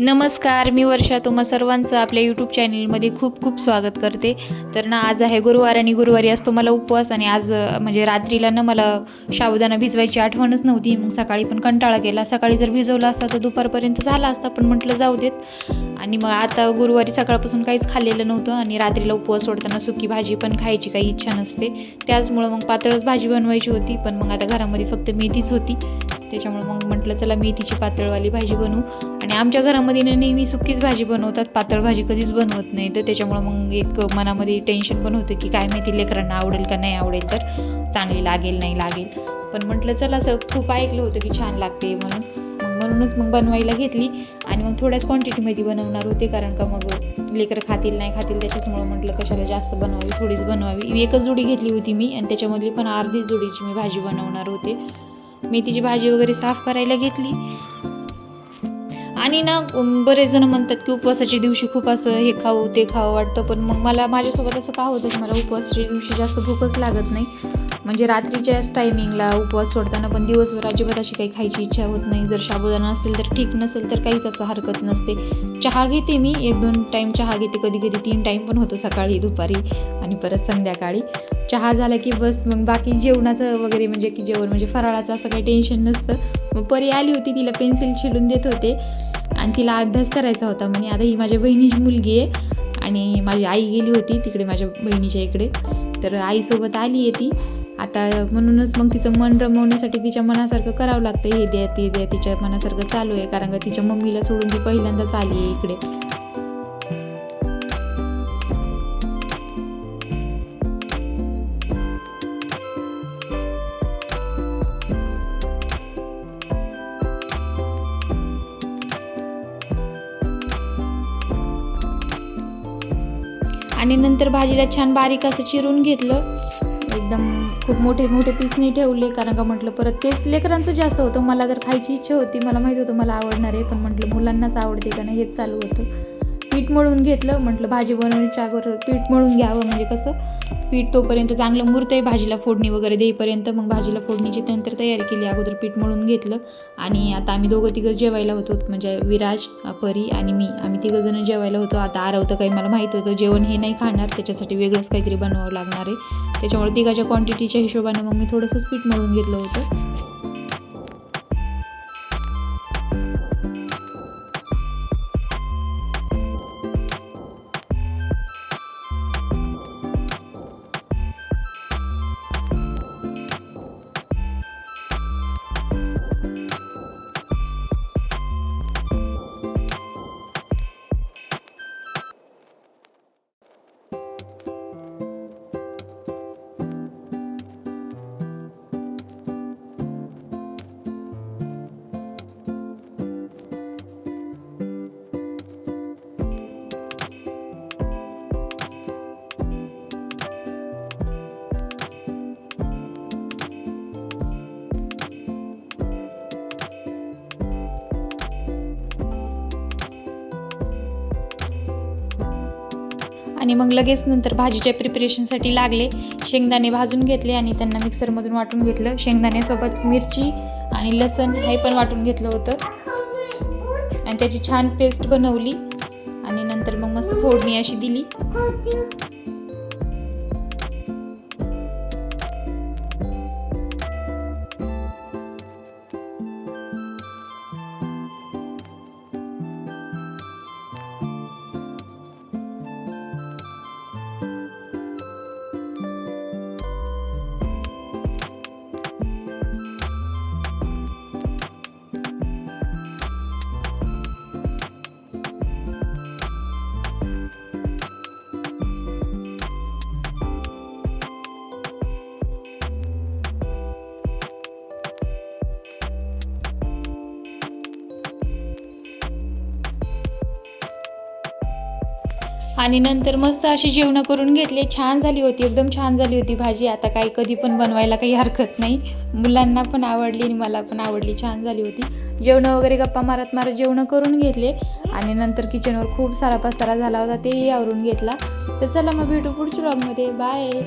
नमस्कार, मी वर्षा. तुम्हा सर्वांचं आपल्या यूट्यूब चॅनलमध्ये खूप खूप स्वागत करते. तर ना आज आहे गुरुवार आणि गुरुवारी असतो मला उपवास. आणि आज म्हणजे रात्रीला ना मला साबुदाणा भिजवायची आठवणच नव्हती. मग सकाळी पण कंटाळा केला. सकाळी जर भिजवला असता तर दुपारपर्यंत झाला असता, पण म्हटलं जाऊ देत. आणि मग आता गुरुवारी सकाळपासून काहीच खाल्लेलं नव्हतं आणि रात्रीला उपवास सोडताना सुकी भाजी पण खायची काही इच्छा नसते. त्याचमुळं मग पातळच भाजी बनवायची होती. पण मग आता घरामध्ये फक्त मेथीच होती, त्याच्यामुळे मग म्हटलं चला मेथीची पातळवाली भाजी बनवू. आणि आमच्या घरामध्ये नेहमी सुकीच भाजी बनवतात, पातळ भाजी कधीच बनवत नाही. तर त्याच्यामुळं मग एक मनामध्ये टेन्शन पण होतं की काय माहिती लेकरांना आवडेल का नाही आवडेल, तर चांगली लागेल नाही लागेल. पण म्हटलं चला, असं खूप ऐकलं होतं की छान लागते म्हणूनच मग बनवायला घेतली. आणि मग थोड्याच क्वांटिटीमध्ये बनवणार होते, कारण का मग लेकरं खातील नाही खातील, त्याच्याचमुळं म्हटलं कशाला जास्त बनवावी, थोडीच बनवावी. एकच जोडी घेतली होती मी आणि त्याच्यामधली पण अर्धीच जोडीची मी भाजी बनवणार होते. मेथीची भाजी वगैरे साफ करायला घेतली. आणि ना बरेच जण म्हणतात की उपवासाच्या दिवशी खूप असं हे खाऊ ते खावं वाटतं, पण मग माझ्यासोबत असं का होतं की मला उपवासाच्या दिवशी जास्त भूकच लागत नाही. म्हणजे रात्रीच्याच टायमिंगला उपवास सोडताना पण दिवसभर अजिबात अशी काही खायची इच्छा होत नाही. जर साबुदाणा असेल तर ठीक, नसेल तर काहीच असं हरकत नसते. चहा घेते मी, 1-2 टाईम चहा घेते, कधी कधी 3 टाईम पण होतो, सकाळी दुपारी आणि परत संध्याकाळी. चहा झाला की बस, मग बाकी जेवणाचं वगैरे म्हणजे की जेवण म्हणजे फराळाचं असं काही टेन्शन नसतं. मग परी आली होती, तिला पेन्सिल छिलून देत होते आणि तिला अभ्यास करायचा होता म्हणे. आता ही माझ्या बहिणीची मुलगी आहे आणि माझी आई गेली होती तिकडे माझ्या बहिणीच्या इकडे, तर आईसोबत आली आहे ती आता. म्हणूनच मग तिचं मन रमवण्यासाठी तिच्या मनासारखं करावं लागतं, हे द्या ते द्या, तिच्या मनासारखं चालू आहे, कारण का तिच्या मम्मीला सोडून ती पहिल्यांदाच आली आहे इकडे. आणि नंतर भाजीला छान बारीक असं चिरून घेतलं. एकदम खूप मोठे मोठे पीस नाही ठेवले, कारण का म्हटलं परत तेच लेकरांचं जास्त होतं. मला तर खायची इच्छा होती, मला माहीत होतं मला आवडणार आहे, पण म्हटलं मुलांनाच आवडते का नाही हेच चालू होतं. पीठ मळून घेतलं, म्हटलं भाजी बनवण्याच्या अगोदर पीठ मळून घ्यावं, म्हणजे कसं पीठ तोपर्यंत चांगलं मुरतं आहे भाजीला फोडणी वगैरे देईपर्यंत. मग भाजीला फोडणीची नंतर तयारी केली, अगोदर पीठ मळून घेतलं. आणि आता आम्ही दोघं तिघं जेवायला होतो, म्हणजे विराज, परी आणि मी, आम्ही तिघं जण जेवायला होतो. आता आरवतं काही मला माहीत होतं जेवण हे नाही खाणार, त्याच्यासाठी वेगळंच काहीतरी बनवावं लागणार आहे. त्याच्यामुळे तिघाच्या क्वांटिटीच्या हिशोबाने मग मी थोडंसंच पीठ मळून घेतलं होतं. आणि मग लगेच नंतर भाजीच्या प्रिपरेशनसाठी लागले. शेंगदाणे भाजून घेतले आणि त्यांना मिक्सरमधून वाटून घेतलं. शेंगदाण्यासोबत मिरची आणि लसण हे पण वाटून घेतलं होतं आणि त्याची छान पेस्ट बनवली. आणि नंतर मग मस्त फोडणी अशी दिली. आणि नंतर मस्त अशी जेवणं करून घेतले. छान झाली होती, एकदम छान झाली होती भाजी. आता काही कधी पण बनवायला काही हरकत नाही. मुलांना पण आवडली आणि मला पण आवडली, छान झाली होती. जेवणं वगैरे गप्पा मारत मारत जेवणं करून घेतले आणि नंतर किचनवर खूप सारा पसारा झाला होता, तेही आवरून घेतला. तर चला मग भेटू पुढच्या व्लॉगमध्ये. बाय.